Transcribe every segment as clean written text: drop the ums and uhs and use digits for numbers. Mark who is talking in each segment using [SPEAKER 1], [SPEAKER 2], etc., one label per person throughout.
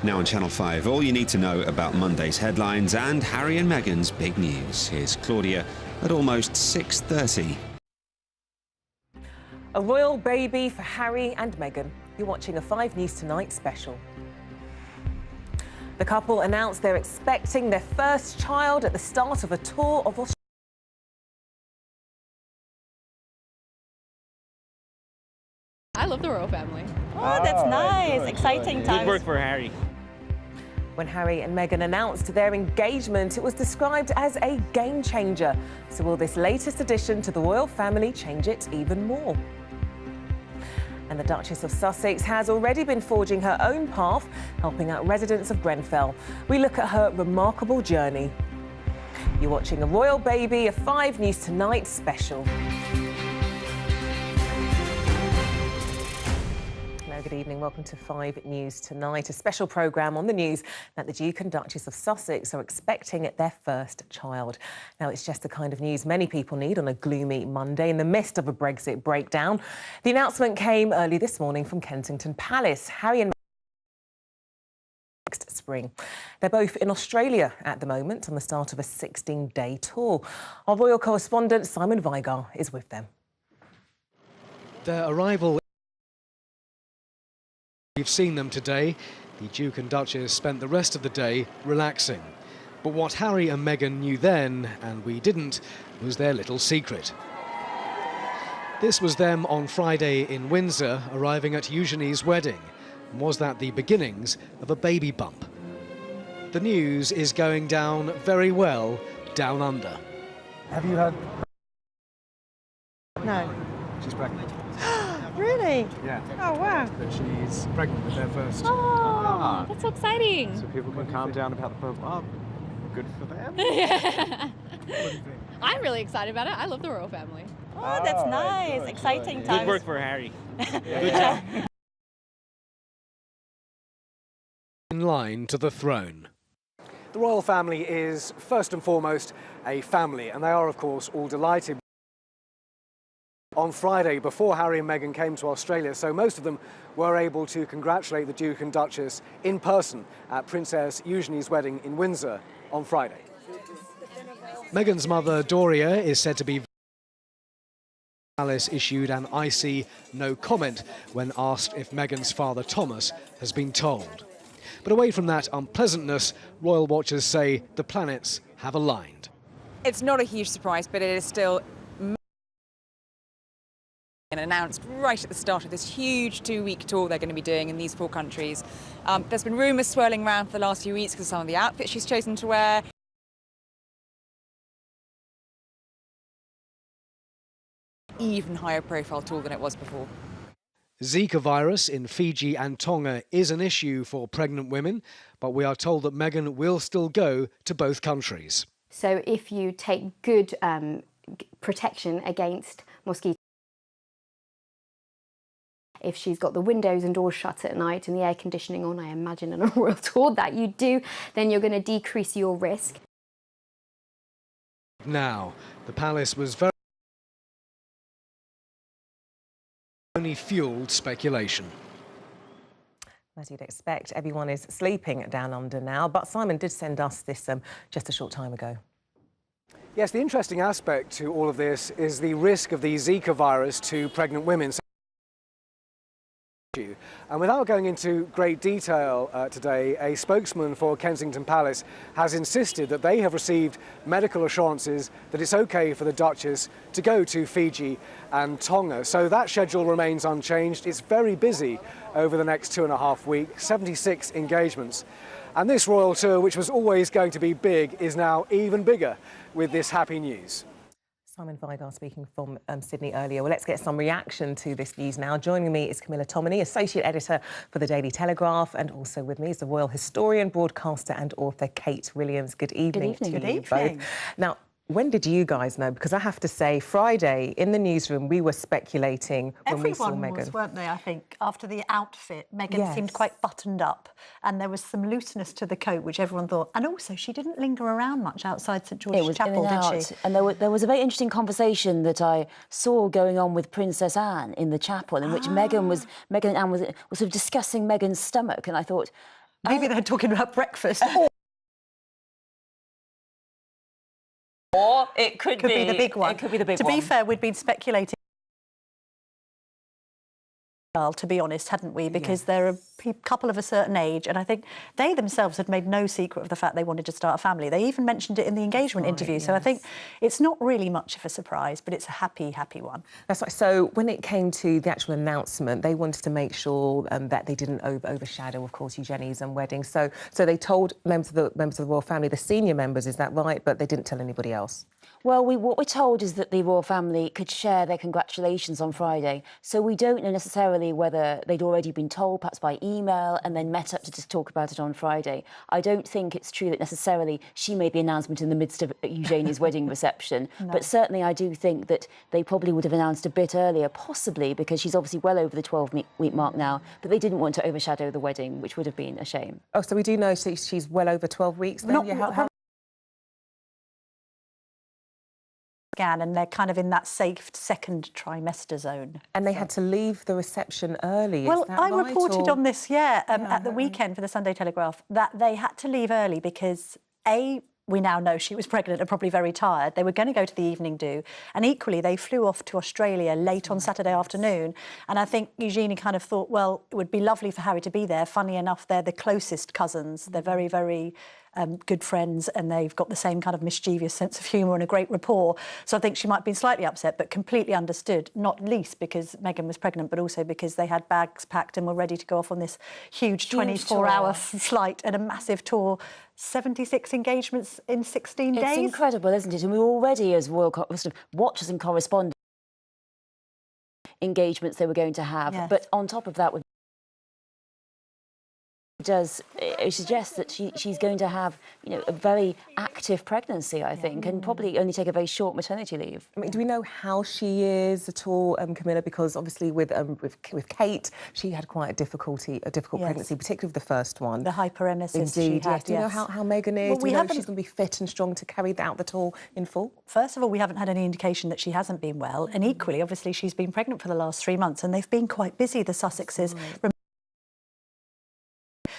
[SPEAKER 1] Now on Channel 5, all you need to know about Monday's headlines and Harry and Meghan's big news. Here's Claudia at almost 6:30.
[SPEAKER 2] A royal baby for Harry and Meghan. You're watching a 5 News Tonight special. The couple announced they're expecting their first child at the start of a tour of Australia.
[SPEAKER 3] I love the royal family.
[SPEAKER 4] Oh, that's nice. Exciting times.
[SPEAKER 5] Good work for Harry.
[SPEAKER 2] When Harry and Meghan announced their engagement, it was described as a game changer. So will this latest addition to the royal family change it even more? And the Duchess of Sussex has already been forging her own path, helping out residents of Grenfell. We look at her remarkable journey. You're watching A Royal Baby, a 5 News Tonight special. Good evening, welcome to 5 News Tonight, a special programme on the news that the Duke and Duchess of Sussex are expecting their first child. Now, it's just the kind of news many people need on a gloomy Monday in the midst of a Brexit breakdown. The announcement came early this morning from Kensington Palace. Harry and next spring. They're both in Australia at the moment on the start of a 16-day tour. Our royal correspondent Simon Vigar is with them.
[SPEAKER 6] Their arrival. We've seen them today. The Duke and Duchess spent the rest of the day relaxing. But what Harry and Meghan knew then, and we didn't, was their little secret. This was them on Friday in Windsor, arriving at Eugenie's wedding. Was that the beginnings of a baby bump? The news is going down very well down under.
[SPEAKER 7] Have you had...
[SPEAKER 4] No.
[SPEAKER 7] She's pregnant.
[SPEAKER 4] Really?
[SPEAKER 7] Yeah.
[SPEAKER 4] Oh, wow.
[SPEAKER 7] But she's pregnant with their first.
[SPEAKER 3] Oh, that's so exciting.
[SPEAKER 5] So people can calm down about the Pope. Oh, good for them.
[SPEAKER 3] Yeah.
[SPEAKER 7] What do you think?
[SPEAKER 3] I'm really excited about it. I love the royal family.
[SPEAKER 4] Oh, that's nice. Exciting times.
[SPEAKER 5] Good work for Harry. Good job.
[SPEAKER 6] In line to the throne. The royal family is first and foremost a family, and they are, of course, all delighted. On Friday, before Harry and Meghan came to Australia, so most of them were able to congratulate the Duke and Duchess in person at Princess Eugenie's wedding in Windsor on Friday. Meghan's mother, Doria, is said to be... Alice issued an icy no comment when asked if Meghan's father, Thomas, has been told. But away from that unpleasantness, royal watchers say the planets have aligned.
[SPEAKER 8] It's not a huge surprise, but it is still announced right at the start of this huge 2-week tour they're going to be doing in these 4 countries. There's been rumours swirling around for the last few weeks because of some of the outfits she's chosen to wear. Even higher profile tour than it was before.
[SPEAKER 6] Zika virus in Fiji and Tonga is an issue for pregnant women, but we are told that Meghan will still go to both countries.
[SPEAKER 9] So if you take good protection against mosquitoes, if she's got the windows and doors shut at night and the air conditioning on, I imagine on a royal tour that you do, then you're going to decrease your risk.
[SPEAKER 6] Now, the palace was very... only fueled speculation.
[SPEAKER 2] As you'd expect, everyone is sleeping down under now, but Simon did send us this just a short time ago.
[SPEAKER 6] Yes, the interesting aspect to all of this is the risk of the Zika virus to pregnant women. And without going into great detail today, a spokesman for Kensington Palace has insisted that they have received medical assurances that it's okay for the Duchess to go to Fiji and Tonga. So that schedule remains unchanged. It's very busy over the next 2.5 weeks, 76 engagements. And this royal tour, which was always going to be big, is now even bigger with this happy news.
[SPEAKER 2] Simon Vigar speaking from Sydney earlier. Well, let's get some reaction to this news now. Joining me is Camilla Tominey, Associate Editor for the Daily Telegraph, and also with me is the royal historian, broadcaster and author Kate Williams. Good evening to you both. Now, when did you guys know? Because I have to say, Friday in the newsroom, we were speculating when we saw Meghan.
[SPEAKER 4] Everyone was, weren't they, I think, after the outfit. Meghan seemed quite buttoned up and there was some looseness to the coat, which everyone thought. And also, she didn't linger around much outside St George's Chapel, did she?
[SPEAKER 10] And there was a very interesting conversation that I saw going on with Princess Anne in the chapel, in which Meghan and Anne was sort of discussing Meghan's stomach. And I thought,
[SPEAKER 4] Maybe they're talking about breakfast.
[SPEAKER 10] Or it could
[SPEAKER 4] be the big one.
[SPEAKER 10] It could be the big one.
[SPEAKER 4] To be fair, we'd been speculating, to be honest, hadn't we? Because they're a couple of a certain age, and I think they themselves had made no secret of the fact they wanted to start a family. They even mentioned it in the engagement interview. So I think it's not really much of a surprise, but it's a happy, happy one.
[SPEAKER 2] That's right. So when it came to the actual announcement, they wanted to make sure that they didn't overshadow, of course, Eugenie's wedding. So they told members of the royal family, the senior members, is that right? But they didn't tell anybody else.
[SPEAKER 10] Well, what we're told is that the royal family could share their congratulations on Friday. So we don't know necessarily whether they'd already been told, perhaps by email, and then met up to just talk about it on Friday. I don't think it's true that necessarily she made the announcement in the midst of Eugenie's wedding reception. No. But certainly I do think that they probably would have announced a bit earlier, possibly because she's obviously well over the 12-week mark now, but they didn't want to overshadow the wedding, which would have been a shame.
[SPEAKER 2] Oh, so we do know she's well over 12 weeks then?
[SPEAKER 4] And they're kind of in that safe second trimester zone.
[SPEAKER 2] And they had to leave the reception early.
[SPEAKER 4] Well,
[SPEAKER 2] is that
[SPEAKER 4] I
[SPEAKER 2] right,
[SPEAKER 4] reported on this, at the weekend for the Sunday Telegraph, that they had to leave early because, we now know she was pregnant and probably very tired. They were going to go to the evening do, and equally they flew off to Australia late on Saturday afternoon. And I think Eugenie kind of thought, well, it would be lovely for Harry to be there. Funny enough, they're the closest cousins. They're very, very good friends, and they've got the same kind of mischievous sense of humour and a great rapport. So I think she might have been slightly upset, but completely understood, not least because Meghan was pregnant, but also because they had bags packed and were ready to go off on this huge 24-hour flight and a massive tour. 76 engagements in 16 days.
[SPEAKER 10] It's incredible, isn't it? And we were already, as royal watchers and correspondents, engagements they were going to have. Yes. But on top of that, it suggests that she's going to have, a very active pregnancy, I think, and probably only take a very short maternity leave.
[SPEAKER 2] I mean, do we know how she is at all, Camilla? Because obviously with Kate, she had quite a difficult pregnancy, particularly with the first one.
[SPEAKER 4] The hyperemesis.
[SPEAKER 2] Indeed,
[SPEAKER 4] she had,
[SPEAKER 2] Do you know how Meghan is?
[SPEAKER 4] Well,
[SPEAKER 2] do you know she's going to be fit and strong to carry out the tour in full?
[SPEAKER 4] First of all, we haven't had any indication that she hasn't been well, and equally, obviously, she's been pregnant for the last 3 months, and they've been quite busy, the Sussexes. Right.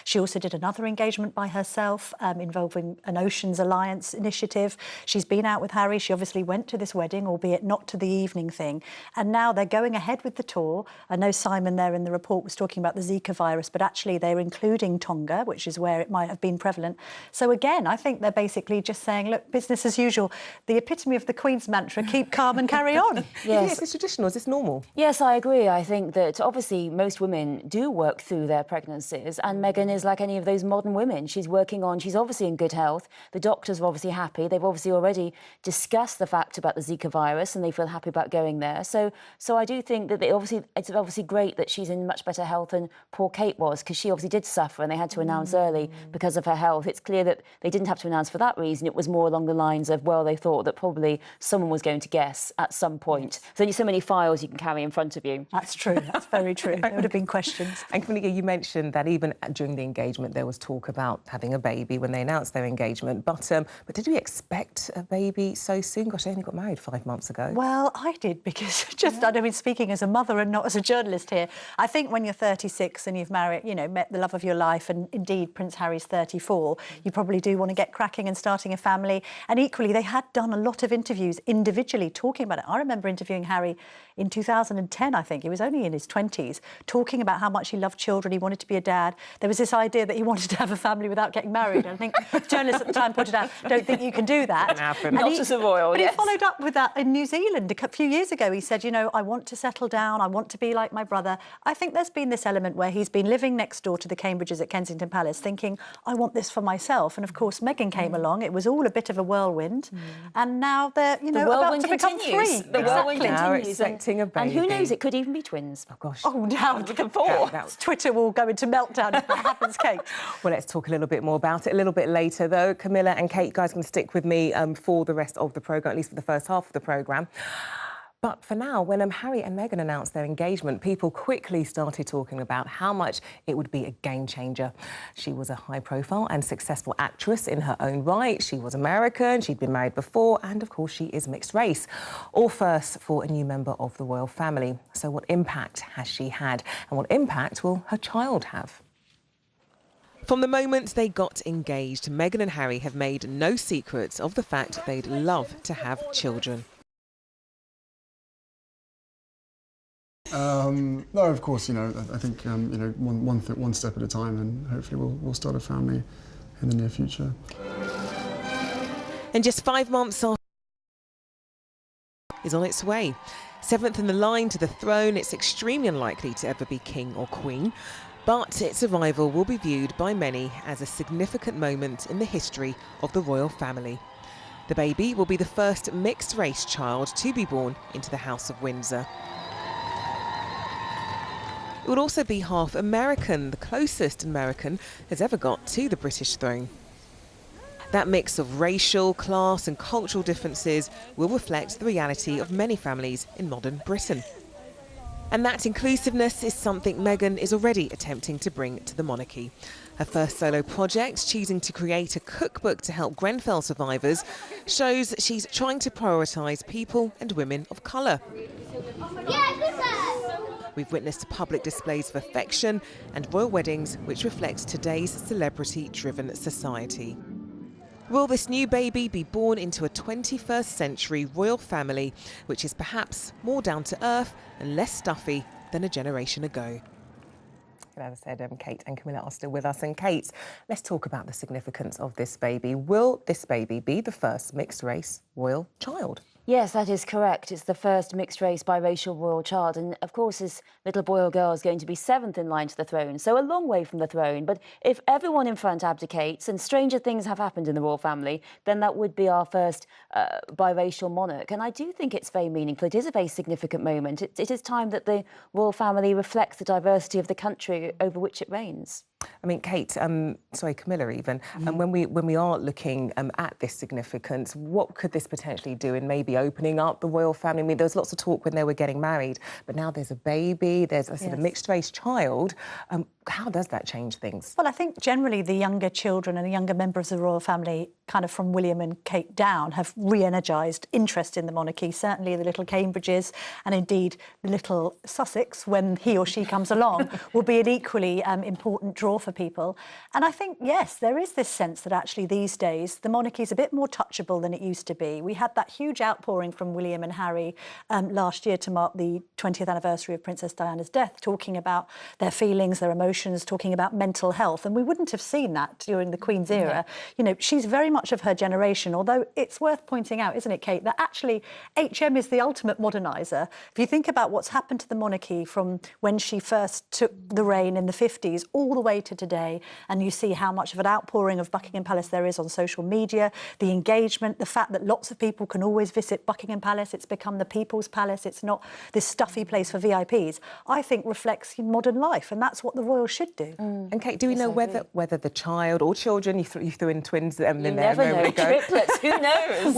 [SPEAKER 4] She also did another engagement by herself involving an Oceans Alliance initiative. She's been out with Harry. She obviously went to this wedding, albeit not to the evening thing. And now they're going ahead with the tour. I know Simon there in the report was talking about the Zika virus, but actually they're including Tonga, which is where it might have been prevalent. So again, I think they're basically just saying, look, business as usual. The epitome of the Queen's mantra, keep calm and carry on.
[SPEAKER 2] Yes. Is this traditional? Is this normal?
[SPEAKER 10] Yes, I agree. I think that obviously most women do work through their pregnancies, and Meghan is like any of those modern women. She's obviously in good health. The doctors are obviously happy. They've obviously already discussed the fact about the Zika virus and they feel happy about going there. So I do think that it's obviously great that she's in much better health than poor Kate was, because she obviously did suffer and they had to announce early because of her health. It's clear that they didn't have to announce for that reason. It was more along the lines of, well, they thought that probably someone was going to guess at some point. There's only so many files you can carry in front of you.
[SPEAKER 4] That's true. That's very true. There would have been questions.
[SPEAKER 2] And Camilla, you mentioned that even during the engagement there was talk about having a baby when they announced their engagement. But did we expect a baby so soon? Gosh, they only got married 5 months ago.
[SPEAKER 4] Well, I did, because I mean, speaking as a mother and not as a journalist here, I think when you're 36 and you've met the love of your life, and indeed Prince Harry's 34, you probably do want to get cracking and starting a family. And equally, they had done a lot of interviews individually talking about it. I remember interviewing Harry in 2010, I think. He was only in his 20s, talking about how much he loved children, he wanted to be a dad. There was this idea that he wanted to have a family without getting married. And I think journalists at the time pointed out, don't think you can do that.
[SPEAKER 10] Not as a royal,
[SPEAKER 4] But he followed up with that in New Zealand a few years ago. He said, I want to settle down, I want to be like my brother. I think there's been this element where he's been living next door to the Cambridges at Kensington Palace thinking, I want this for myself. And of course, Meghan came along. It was all a bit of a whirlwind. And now they're, about to become three.
[SPEAKER 10] The whirlwind continues.
[SPEAKER 2] Now expecting a baby.
[SPEAKER 10] And who knows, it could even be twins.
[SPEAKER 2] Oh, gosh.
[SPEAKER 4] Oh, now looking forward. Twitter will go into meltdown if that happens, Kate.
[SPEAKER 2] Well, let's talk a little bit more about it a little bit later, though. Camilla and Kate, guys, can stick with me for the rest of the programme, at least for the first half of the programme. But for now, when Harry and Meghan announced their engagement, people quickly started talking about how much it would be a game changer. She was a high-profile and successful actress in her own right. She was American, she'd been married before, and of course she is mixed race. All first for a new member of the royal family. So what impact has she had? And what impact will her child have? From the moment they got engaged, Meghan and Harry have made no secrets of the fact they'd love to have children.
[SPEAKER 11] No, of course, I think, one step at a time, and hopefully we'll start a family in the near future.
[SPEAKER 2] And just 5 months after is on its way. 7th in the line to the throne, it's extremely unlikely to ever be king or queen, but its arrival will be viewed by many as a significant moment in the history of the royal family. The baby will be the first mixed-race child to be born into the House of Windsor. It would also be half American, the closest American has ever got to the British throne. That mix of racial, class and cultural differences will reflect the reality of many families in modern Britain. And that inclusiveness is something Meghan is already attempting to bring to the monarchy. Her first solo project, choosing to create a cookbook to help Grenfell survivors, shows she's trying to prioritise people and women of colour. We've witnessed public displays of affection and royal weddings which reflect today's celebrity-driven society. Will this new baby be born into a 21st century royal family which is perhaps more down to earth and less stuffy than a generation ago? As I said, Kate and Camilla are still with us. And Kate, let's talk about the significance of this baby. Will this baby be the first mixed-race royal child?
[SPEAKER 10] Yes, that is correct. It's the first mixed-race biracial royal child. And, of course, this little boy or girl is going to be 7th in line to the throne, so a long way from the throne. But if everyone in front abdicates, and stranger things have happened in the royal family, then that would be our first biracial monarch. And I do think it's very meaningful. It is a very significant moment. It is time that the royal family reflects the diversity of the country over which it reigns.
[SPEAKER 2] I mean, Kate, Camilla even, and when we are looking at this significance, what could this potentially do in maybe opening up the royal family? I mean, there was lots of talk when they were getting married, but now there's a baby, there's a sort of mixed-race child. How does that change things?
[SPEAKER 4] Well, I think generally the younger children and the younger members of the royal family, kind of from William and Kate down, have re-energised interest in the monarchy. Certainly the little Cambridges and indeed the little Sussex, when he or she comes along, will be an equally important draw for people. And I think, yes, there is this sense that actually these days the monarchy is a bit more touchable than it used to be. We had that huge outpouring from William and Harry last year to mark the 20th anniversary of Princess Diana's death, talking about their feelings, their emotions, talking about mental health. And we wouldn't have seen that during the Queen's era. You know, she's very much of her generation, although it's worth pointing out, isn't it, Kate, that actually HM is the ultimate moderniser. If you think about what's happened to the monarchy from when she first took the reign in the 50s all the way to today, and you see how much of an outpouring of Buckingham Palace there is on social media, the engagement, the fact that lots of people can always visit Buckingham Palace, it's become the people's palace, it's not this stuffy place for VIPs, I think reflects modern life, and that's what the royals should do.
[SPEAKER 2] And Kate, do we know whether the child or children, you threw in twins in there,
[SPEAKER 10] never know. Triplets, who knows?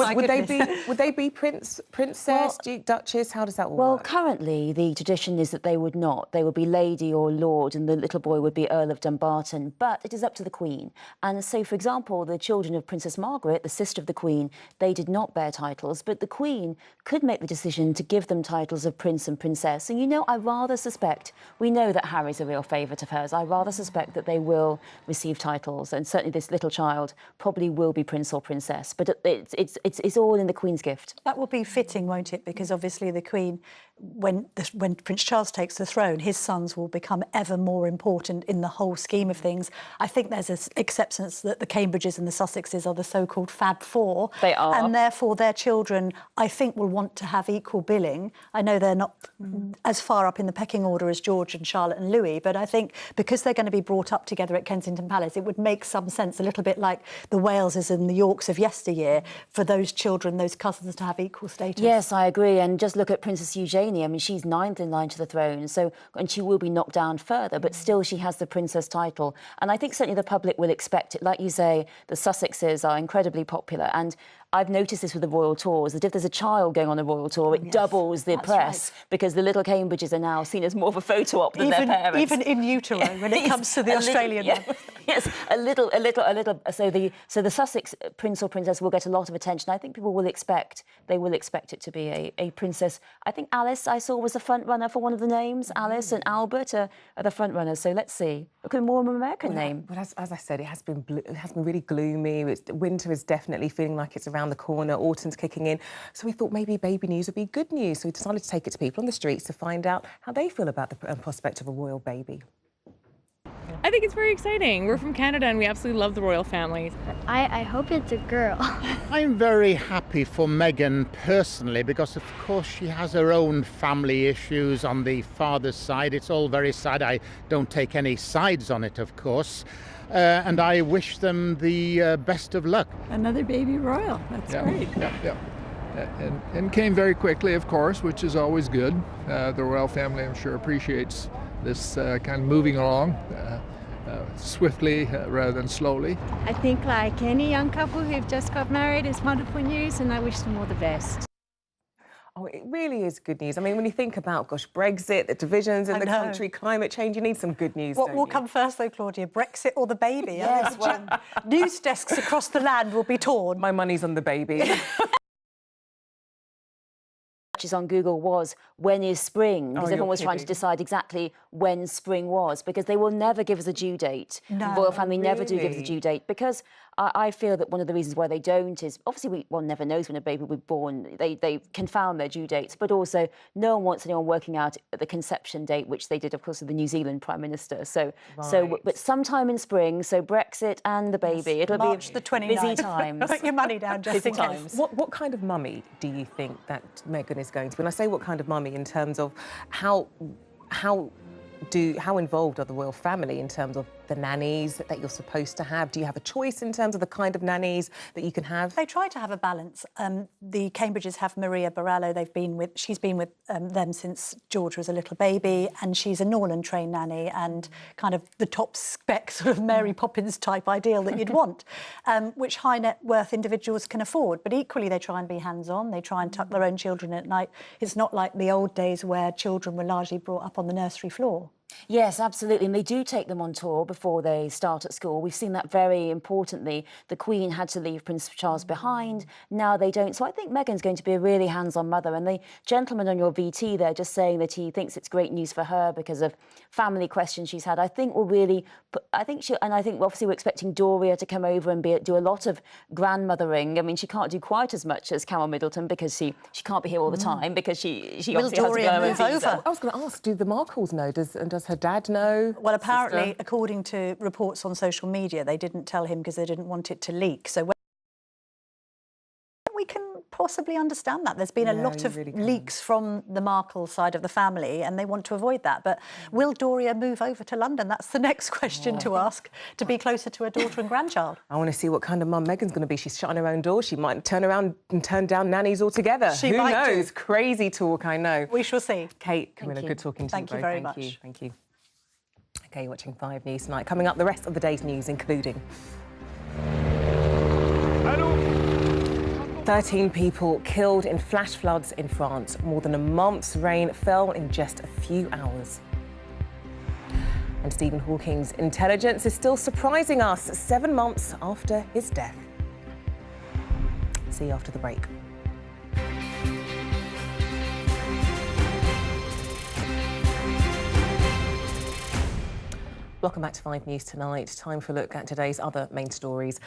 [SPEAKER 2] would they be princess, duke, duchess? How does that all work?
[SPEAKER 10] Well, currently the tradition is that they would not. They would be lady or lord, and the little boy would be Earl of Dumbarton. But it is up to the Queen. And so, for example, the children of Princess Margaret, the sister of the Queen, they did not bear titles, but the Queen could make the decision to give them titles of prince and princess. And I rather suspect, we know that Harry's a real favourite of hers, I rather suspect that they will receive titles, and certainly this little child probably will be prince or princess. But it's all in the Queen's gift.
[SPEAKER 4] That will be fitting, won't it? Because obviously the Queen, when Prince Charles takes the throne, his sons will become ever more important in the whole scheme of things. I think there's an acceptance that the Cambridges and the Sussexes are the so-called Fab Four.
[SPEAKER 10] They are.
[SPEAKER 4] And therefore their children, I think, will want to have equal billing. I know they're not as far up in the pecking order as George and Charlotte and Louis, but I think because they're going to be brought up together at Kensington Palace, it would make some sense, a little bit like the Waleses and the Yorks of yesteryear, for those children, those cousins, to have equal status.
[SPEAKER 10] Yes, I agree. And just look at Princess Eugenie. I mean, she's 9th in line to the throne, and she will be knocked down further, but still she has the princess title. And I think certainly the public will expect it. Like you say, the Sussexes are incredibly popular, and I've noticed this with the royal tours, that if there's a child going on a royal tour, it doubles the press, because the little Cambridges are now seen as more of a photo op than their parents.
[SPEAKER 4] Even in utero, when it comes to the Australian one.
[SPEAKER 10] Yes, a little. So the Sussex prince or princess will get a lot of attention. I think people will expect it to be a princess. I think Alice, I saw, was the front runner for one of the names. Alice and Albert are the front runners. So let's see. It could be more of an American name.
[SPEAKER 2] Well, as I said, it has been really gloomy. Winter is definitely feeling like it's around the corner. Autumn's kicking in. So we thought maybe baby news would be good news. So we decided to take it to people on the streets to find out how they feel about the prospect of a royal baby.
[SPEAKER 12] I think it's very exciting. We're from Canada and we absolutely love the royal family.
[SPEAKER 13] I hope it's a girl.
[SPEAKER 14] I'm very happy for Meghan personally, because of course she has her own family issues on the father's side. It's all very sad. I don't take any sides on it, of course. And I wish them the best of luck.
[SPEAKER 15] Another baby royal. That's great.
[SPEAKER 16] Yeah. And came very quickly, of course, which is always good. The royal family, I'm sure, appreciates this kind of moving along swiftly rather than slowly.
[SPEAKER 15] I think, like any young couple who've just got married, it's wonderful news, and I wish them all the best.
[SPEAKER 2] Oh, it really is good news. I mean, when you think about, gosh, Brexit, the divisions in the country, climate change, you need some good news.
[SPEAKER 4] What will come first, though, Claudia? Brexit or the baby?
[SPEAKER 2] Yes,
[SPEAKER 4] well, news desks across the land will be torn.
[SPEAKER 2] My money's on the baby.
[SPEAKER 10] On Google was, when is spring? Because
[SPEAKER 2] Oh,
[SPEAKER 10] everyone
[SPEAKER 2] you're
[SPEAKER 10] was trying to
[SPEAKER 2] kidding.
[SPEAKER 10] decide exactly when spring was, because they will never give us a due date.
[SPEAKER 4] No,
[SPEAKER 10] the royal family never do give us a
[SPEAKER 2] really?
[SPEAKER 10] due date, because I feel that one of the reasons why they don't is, obviously one never knows when a baby will be born. They confound their due dates, but also no one wants anyone working out the conception date, which they did, of course, with the New Zealand Prime Minister. But sometime in spring, so Brexit and the baby, it'll
[SPEAKER 4] March
[SPEAKER 10] be
[SPEAKER 4] the 29th.
[SPEAKER 10] busy times.
[SPEAKER 4] Put your money down just in case.
[SPEAKER 2] What kind of mummy do you think that Meghan is going to be? When I say what kind of mummy, in terms of how involved are the royal family in terms of the nannies that you're supposed to have? Do you have a choice in terms of the kind of nannies that you can have?
[SPEAKER 4] They try to have a balance. The Cambridges have Maria Borrallo. She's been with them since George was a little baby, and she's a Norland-trained nanny and kind of the top spec sort of Mary Poppins type ideal that you'd want, which high net worth individuals can afford. But equally, they try and be hands-on. They try and tuck their own children at night. It's not like the old days where children were largely brought up on the nursery floor.
[SPEAKER 10] Yes, absolutely. And they do take them on tour before they start at school. We've seen that very importantly. The Queen had to leave Prince Charles behind. Now they don't. So I think Meghan's going to be a really hands-on mother. And the gentleman on your VT there just saying that he thinks it's great news for her because of family questions she's had, I think will really... I think obviously we're expecting Doria to come over and do a lot of grandmothering. I mean, she can't do quite as much as Carol Middleton because she can't be here all the time because she obviously
[SPEAKER 4] Doria
[SPEAKER 10] has to go
[SPEAKER 4] move over?
[SPEAKER 2] I was going to ask, do the Markles know? Does her dad know?
[SPEAKER 4] Well, apparently, according to reports on social media, they didn't tell him because they didn't want it to leak. So we can possibly understand that. There's been a lot of leaks from the Markle side of the family, and they want to avoid that. But will Doria move over to London? That's the next question to ask, to be closer to her daughter and grandchild.
[SPEAKER 2] I want to see what kind of mum Meghan's going to be. She's shutting her own door. She might turn around and turn down nannies altogether.
[SPEAKER 4] She
[SPEAKER 2] Who
[SPEAKER 4] might
[SPEAKER 2] knows?
[SPEAKER 4] do.
[SPEAKER 2] Crazy talk, I know.
[SPEAKER 4] We shall see.
[SPEAKER 2] Kate, Camilla, good talking to you both.
[SPEAKER 4] Thank you very much.
[SPEAKER 2] Thank you. OK, you're watching 5 News tonight. Coming up, the rest of the day's news, including... 13 people killed in flash floods in France. More than a month's rain fell in just a few hours. And Stephen Hawking's intelligence is still surprising us 7 months after his death. See you after the break. Welcome back to 5 News tonight. Time for a look at today's other main stories.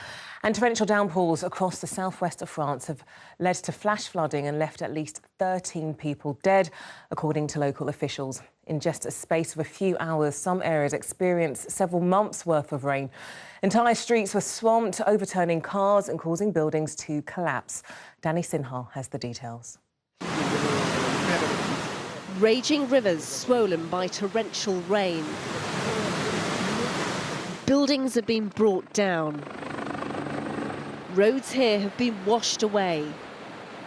[SPEAKER 2] And torrential downpours across the southwest of France have led to flash flooding and left at least 13 people dead, according to local officials. In just a space of a few hours, some areas experienced several months' worth of rain. Entire streets were swamped, overturning cars and causing buildings to collapse. Danny Sinha has the details.
[SPEAKER 17] Raging rivers swollen by torrential rain. Buildings have been brought down. Roads here have been washed away.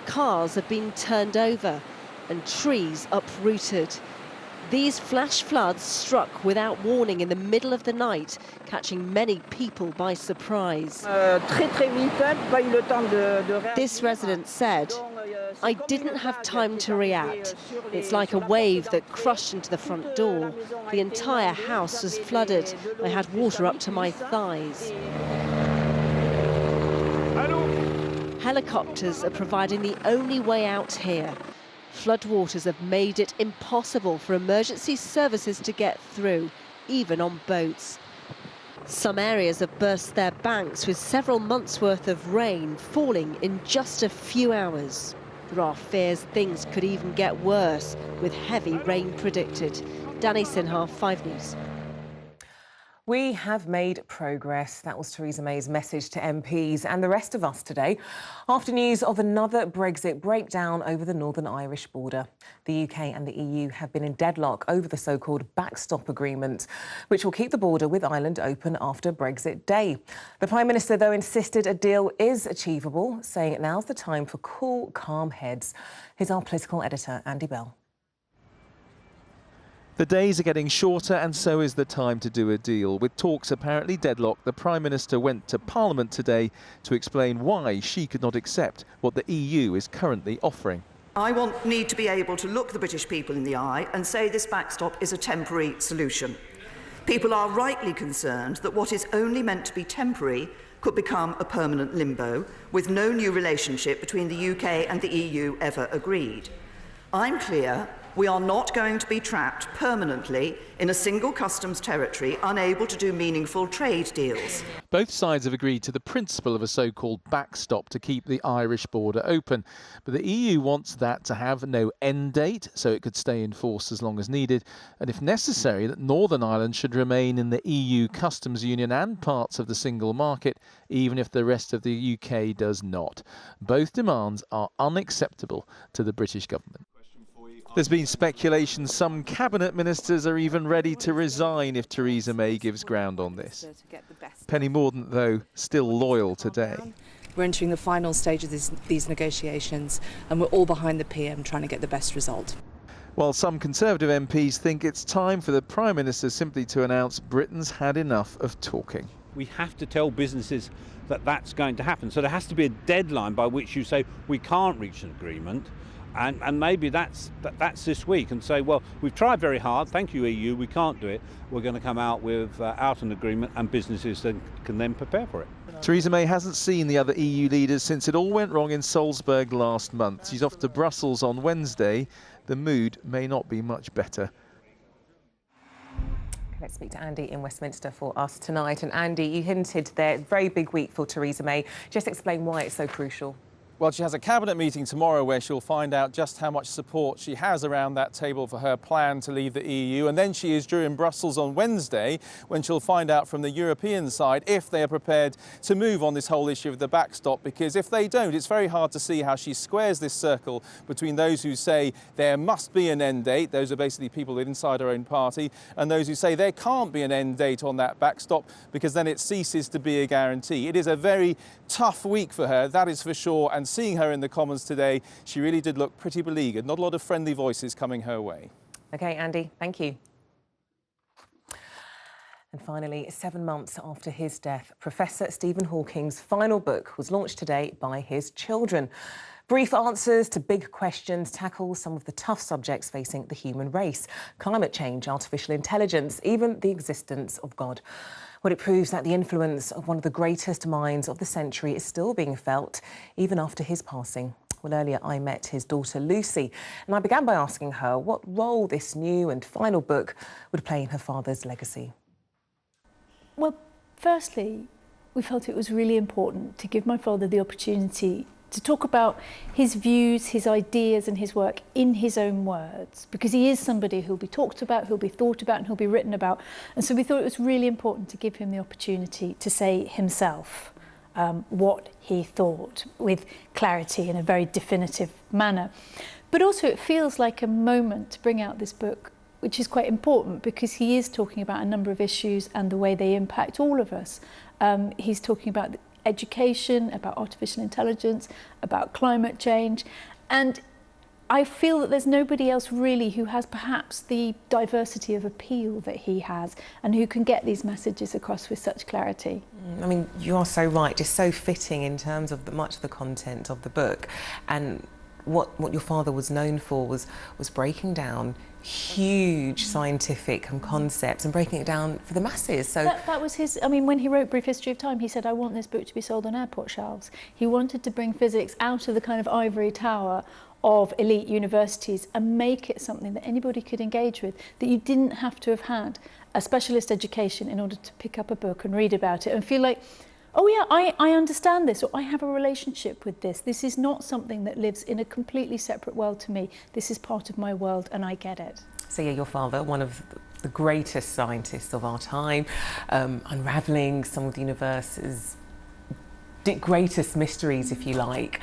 [SPEAKER 17] Cars have been turned over and trees uprooted. These flash floods struck without warning in the middle of the night, catching many people by surprise. This resident said, "I didn't have time to react. It's like a wave that crushed into the front door. The entire house was flooded. I had water up to my thighs." Helicopters are providing the only way out here. Floodwaters have made it impossible for emergency services to get through, even on boats. Some areas have burst their banks with several months' worth of rain falling in just a few hours. There are fears things could even get worse, with heavy rain predicted. Danny Sinha, 5 News.
[SPEAKER 2] We have made progress. That was Theresa May's message to MPs and the rest of us today, after news of another Brexit breakdown over the Northern Irish border. The UK and the EU have been in deadlock over the so-called backstop agreement, which will keep the border with Ireland open after Brexit Day. The Prime Minister, though, insisted a deal is achievable, saying now's the time for cool, calm heads. Here's our political editor, Andy Bell.
[SPEAKER 18] The days are getting shorter and so is the time to do a deal. With talks apparently deadlocked, the Prime Minister went to Parliament today to explain why she could not accept what the EU is currently offering.
[SPEAKER 19] I need to be able to look the British people in the eye and say this backstop is a temporary solution. People are rightly concerned that what is only meant to be temporary could become a permanent limbo, with no new relationship between the UK and the EU ever agreed. I'm clear we are not going to be trapped permanently in a single customs territory, unable to do meaningful trade deals.
[SPEAKER 18] Both sides have agreed to the principle of a so-called backstop to keep the Irish border open. But the EU wants that to have no end date, so it could stay in force as long as needed. And if necessary, that Northern Ireland should remain in the EU customs union and parts of the single market, even if the rest of the UK does not. Both demands are unacceptable to the British government. There's been speculation some cabinet ministers are even ready to resign if Theresa May gives ground on this. Penny Mordaunt, though, still loyal today.
[SPEAKER 20] We're entering the final stage of these negotiations and we're all behind the PM trying to get the best result.
[SPEAKER 18] While some Conservative MPs think it's time for the Prime Minister simply to announce Britain's had enough of talking.
[SPEAKER 21] We have to tell businesses that that's going to happen. So there has to be a deadline by which you say we can't reach an agreement. And maybe that's this week, and say, well, we've tried very hard, thank you EU, we can't do it. We're going to come out without an agreement, and businesses can then prepare for it.
[SPEAKER 18] Theresa May hasn't seen the other EU leaders since it all went wrong in Salzburg last month. She's off to Brussels on Wednesday. The mood may not be much better.
[SPEAKER 2] Let's speak to Andy in Westminster for us tonight. And Andy, you hinted there, very big week for Theresa May. Just explain why it's so crucial.
[SPEAKER 22] Well, she has a cabinet meeting tomorrow where she'll find out just how much support she has around that table for her plan to leave the EU. And then she is due in Brussels on Wednesday when she'll find out from the European side if they are prepared to move on this whole issue of the backstop. Because if they don't, it's very hard to see how she squares this circle between those who say there must be an end date, those are basically people inside her own party, and those who say there can't be an end date on that backstop because then it ceases to be a guarantee. It is a very tough week for her, that is for sure. And seeing her in the Commons today, she really did look pretty beleaguered. Not a lot of friendly voices coming her way.
[SPEAKER 2] OK, Andy, thank you. And finally, 7 months after his death, Professor Stephen Hawking's final book was launched today by his children. Brief answers to big questions tackle some of the tough subjects facing the human race: climate change, artificial intelligence, even the existence of God. Well, it proves that the influence of one of the greatest minds of the century is still being felt, even after his passing. Well, earlier I met his daughter Lucy, and I began by asking her what role this new and final book would play in her father's legacy.
[SPEAKER 23] Well, firstly, we felt it was really important to give my father the opportunity to talk about his views, his ideas and his work in his own words, because he is somebody who'll be talked about, who'll be thought about and who'll be written about. And so we thought it was really important to give him the opportunity to say himself what he thought with clarity in a very definitive manner. But also it feels like a moment to bring out this book, which is quite important because he is talking about a number of issues and the way they impact all of us. He's talking about education, about artificial intelligence, about climate change. And I feel that there's nobody else really who has perhaps the diversity of appeal that he has and who can get these messages across with such clarity.
[SPEAKER 2] I mean, you are so right, just so fitting in terms of much of the content of the book. And what your father was known for was breaking down huge scientific concepts and breaking it down for the masses. So
[SPEAKER 23] that was his, I mean, when he wrote Brief History of Time, he said, I want this book to be sold on airport shelves. He wanted to bring physics out of the kind of ivory tower of elite universities and make it something that anybody could engage with, that you didn't have to have had a specialist education in order to pick up a book and read about it and feel like, oh yeah, I understand this, or I have a relationship with this. This is not something that lives in a completely separate world to me. This is part of my world and I get it.
[SPEAKER 2] So yeah, your father, one of the greatest scientists of our time, unravelling some of the universe's greatest mysteries, if you like.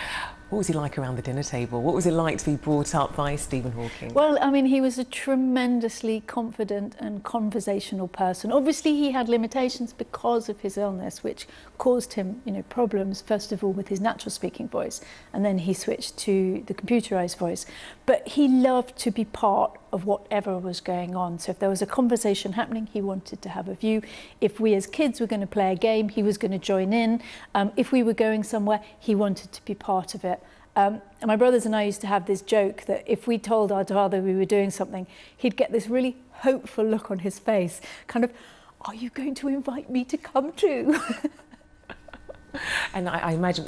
[SPEAKER 2] What was he like around the dinner table? What was it like to be brought up by Stephen Hawking?
[SPEAKER 23] Well, I mean, he was a tremendously confident and conversational person. Obviously, he had limitations because of his illness, which caused him, problems, first of all, with his natural speaking voice, and then he switched to the computerized voice. But he loved to be part of whatever was going on. So if there was a conversation happening, he wanted to have a view. If we as kids were going to play a game, he was going to join in. If we were going somewhere, he wanted to be part of it. And my brothers and I used to have this joke that if we told our father we were doing something, he'd get this really hopeful look on his face, kind of, are you going to invite me to come too?
[SPEAKER 2] And I imagine,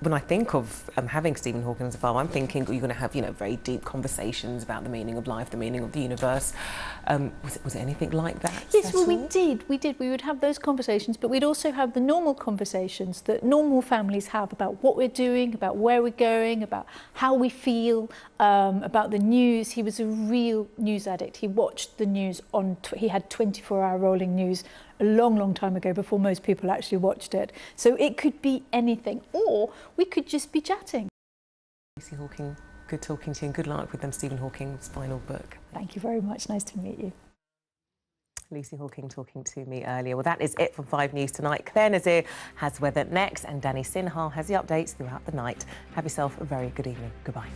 [SPEAKER 2] when I think of having Stephen Hawking as a father, I'm thinking you're going to have, very deep conversations about the meaning of life, the meaning of the universe. Was it anything like that?
[SPEAKER 23] Yes, well, we did. We would have those conversations, but we'd also have the normal conversations that normal families have about what we're doing, about where we're going, about how we feel, about the news. He was a real news addict. He watched the news he had 24-hour rolling news a long, long time ago, before most people actually watched it. So it could be anything, or we could just be chatting.
[SPEAKER 2] Lucy Hawking, good talking to you, and good luck with Stephen Hawking's final book.
[SPEAKER 23] Thank you very much. Nice to meet you.
[SPEAKER 2] Lucy Hawking talking to me earlier. Well, that is it from 5 News tonight. Claire Nazir has weather next, and Danny Sinha has the updates throughout the night. Have yourself a very good evening. Goodbye.